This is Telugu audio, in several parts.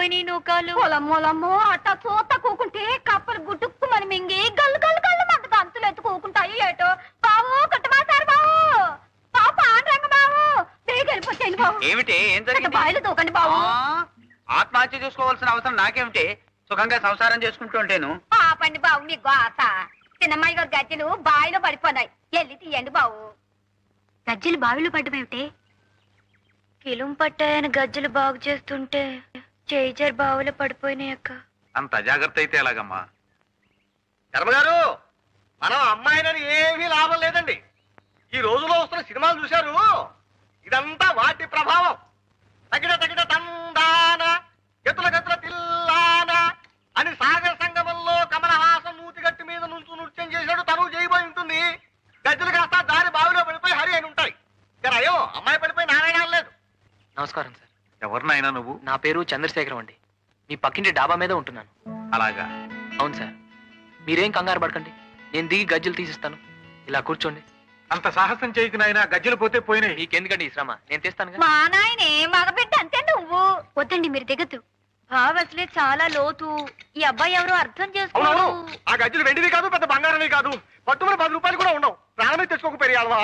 పడిపోయినాయి నూకాలు. పొలమ్మోలమ్మో అట్ట చూత కూకుంటే కప్పలు గుట్టుక్కు మరి మింగి గల్లు గల్లు గల్లు మంది గంతులు ఎత్తు కూకుంటాయి ఏటో. బావు కట్టమాసారు బావు, బావు పాండ్రంగ బావు, వెళ్ళిపోతాయి బావు. ఏమిటి ఏం జరిగింది? బాయిలు దూకండి బావు. ఆత్మహత్య చేసుకోవాల్సిన అవసరం నాకేమిటి? సుఖంగా సంసారం చేసుకుంటూ ఉంటాను. పాపండి బావు మీ గోస. చిన్నమ్మాయి గారు గజ్జలు బావిలో పడిపోయినాయి, వెళ్ళి తీయండి బావు. గజ్జలు బావిలో పడ్డమేమిటి? కిలుం పట్టాయని గజ్జలు బాగు చేస్తుంటే చేజర్ బావిలో పడిపోయినాయి అక్క. అంత అజాగ్రత్త అయితే ఎలాగమ్మా? ధర్మగారు, మనం అమ్మాయినని ఏమీ లాభం లేదండి. ఈ రోజులో వస్తున్న సినిమాలు చూశారు, ఇదంతా వాటి ప్రభావం. తగిన తగిన తందాన ఎత్తుల గతుల తిల్లాన అని సాగర సంగమంలో కమలహాసం నూతిగట్టి మీద నుంచు నృత్యం చేశాడు, తను చేయబోయి ఉంటుంది. గజ్జలు కాస్త దారి బావిలో పడిపోయి హరి అని ఉంటాయి. అయ్యో అమ్మాయి పడిపోయి నారాయణ లేదు. నమస్కారం సార్. ఎవరినైనా నువ్వు? నా పేరు చంద్రశేఖరం అండి. మీ పక్కింటి డాబా మీద ఉంటున్నాను. అలాగా? అవును సార్. మీరేం కంగారు పడకండి, నేను దిగి గజ్జలు తీసిస్తాను. ఇలా కూర్చోండి. అంత సాహసం చేయకు నాయనా, గజ్జలు పోతే పోయినాయి. మీకెందుకండి ఈ శ్రమ, నేను తెస్తాను. మా నాయనే మగబిడ్డ అంతే నువ్వు. వద్దండి మీరు దిగద్దు. బావి అసలే చాలా లోతు. ఈ అబ్బాయి ఎవరో అర్థం చేసుకోరు. అవునవును, ఆ గజ్జలు వెండివి కాదు, పెద్ద బంగారమే కాదు. పట్టుమని 10 రూపాయలు కూడా ఉండవు. ప్రాణమే తెచ్చుకోక పెరియాలవా.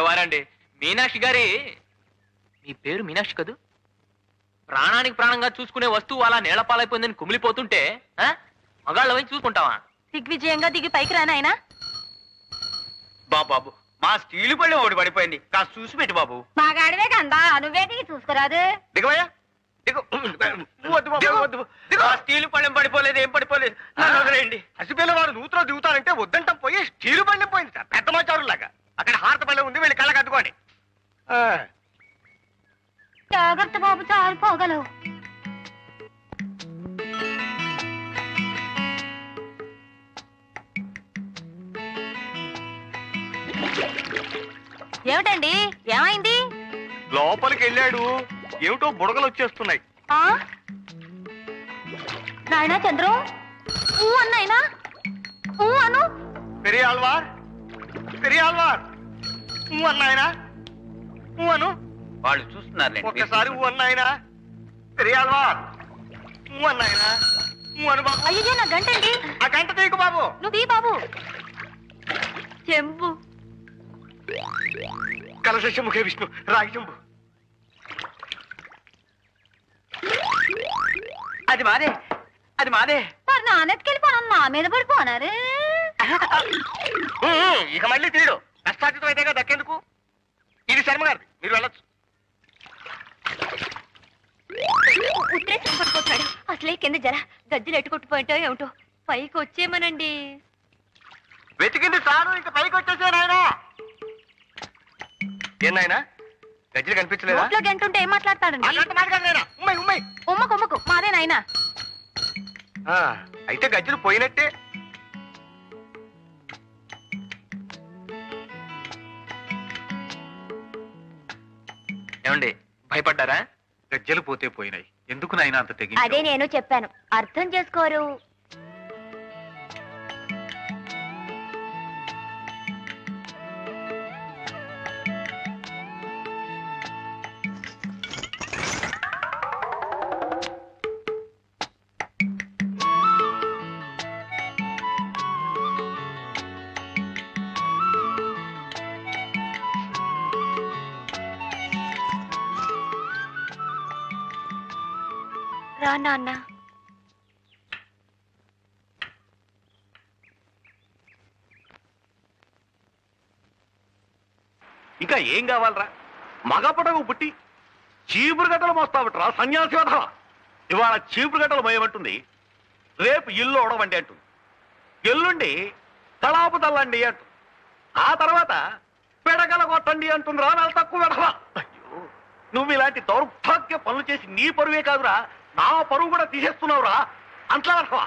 వారండి మీనాక్షి గారి. మీ పేరు మీనాక్షి కదూ? ప్రాణానికి ప్రాణంగా చూసుకునే వస్తువు అలా నేలపాలైపోయిందని కుమిలిపోతుంటే మగాళ్ళ వైపు చూసుకుంటావా? దిగ్విజయంగా దిగి పైకి రానాయనా. బాబు మా స్టీలు పళ్ళె ఒకటి పడిపోయింది, కాస్త చూసి పెట్టి బాబు. మగాడివే కందా, నువ్వే దిగి చూసుకురాదు. దిగవయ్యా దిగు. వద్దు బాబు, వద్దు. ఆ స్టీలు పళ్ళెం పడిపోలేదు, ఏం పడిపోలేదు. నన్ను వదిలేయండి. హసిపిల్ల వారు నూతులో దిగుతారంటే వద్దంటాం పోయి స్టీలు పళ్ళెం పోయింది సార్, పెద్ద మాచారులాగా. అక్కడ హారత పళ్ళెం ఉంది, వెళ్ళి కళ్ళకి అద్దుకోండి. జాగ్రత్త బాబు, చాలిపోగలవు. ఏమిటండి, ఏమైంది? లోపలికి వెళ్ళాడు, ఏమిటో బుడగలు వచ్చేస్తున్నాయి. నాయనా చంద్రు, ఊ అన్నాయినా, ఊ అను. పెరియాల్వార్, పెరియాల్వార్, ఊ అన్నాయనా, ఊ అను. వాళ్ళు చూస్తున్నారు. ఒక్కసారి ఊ అన్నాయనా. పెరియాల్వార్, ఊ అన్నాయనా, ఊ అను బాబు. అయ్యో నా గంటండి. ఆ గంట తీయకు బాబు. నువ్వు తీ బాబు. చెంబు. కలశ ముఖే విష్ణు, రాగి చెంబు. అది మాదే, అది మాదే. మరి నాన్నెత్తుకెళ్ళిపోను, నా మీద పడిపోనారు. ఇక మళ్ళీ తీయడు, కష్టార్జితం అయితేగా దక్కేందుకు. ఇది శర్మ గారిది, మీరు వెళ్ళొచ్చు. ఉత్తరేసం పడిపోతాడు. అసలే కింద జర గజ్జలు ఎట్టుకొట్టుపోయింటో ఏమిటో. పైకి వచ్చేమనండి. వెతికింది చాలు, ఇంక పైకి వచ్చేసే నాయనా. ఏం నాయనా, గజ్జలు కనిపించలేదా? నోట్లో గంటుంటే ఏం మాట్లాడతాడండి? ఉమ్మై ఉమ్మై. ఉమ్మకు ఉమ్మకు మాదే నాయనా. అయితే గజ్జలు పోయినట్టే. ఏమండి భయపడ్డారా? గజ్జలు పోతే పోయినాయి, ఎందుకు నాయనా అంత తెగి? అదే నేను చెప్పాను, అర్థం చేసుకోరు. రా నాన్న. ఇంకా ఏం కావాలరా? మగపడకు పుట్టి చీపురు గట్టలు మోస్తావట్రా సన్యాసి వధ. ఇవాళ చీపురు గట్టలు మోయమంటుంది, రేపు ఇల్లు ఓడవండి అంటుంది, ఎల్లుండి తలాపు తల్లండి అంటుంది, ఆ తర్వాత పెడగల కొట్టండి అంటుందిరా నా తక్కువ వెధవ. అయ్యో, నువ్వు ఇలాంటి దౌర్భాగ్య పనులు చేసి నీ పరువే కాదురా, నా పరువు కూడా తీసేస్తున్నావురా అంట్లా వెధవ.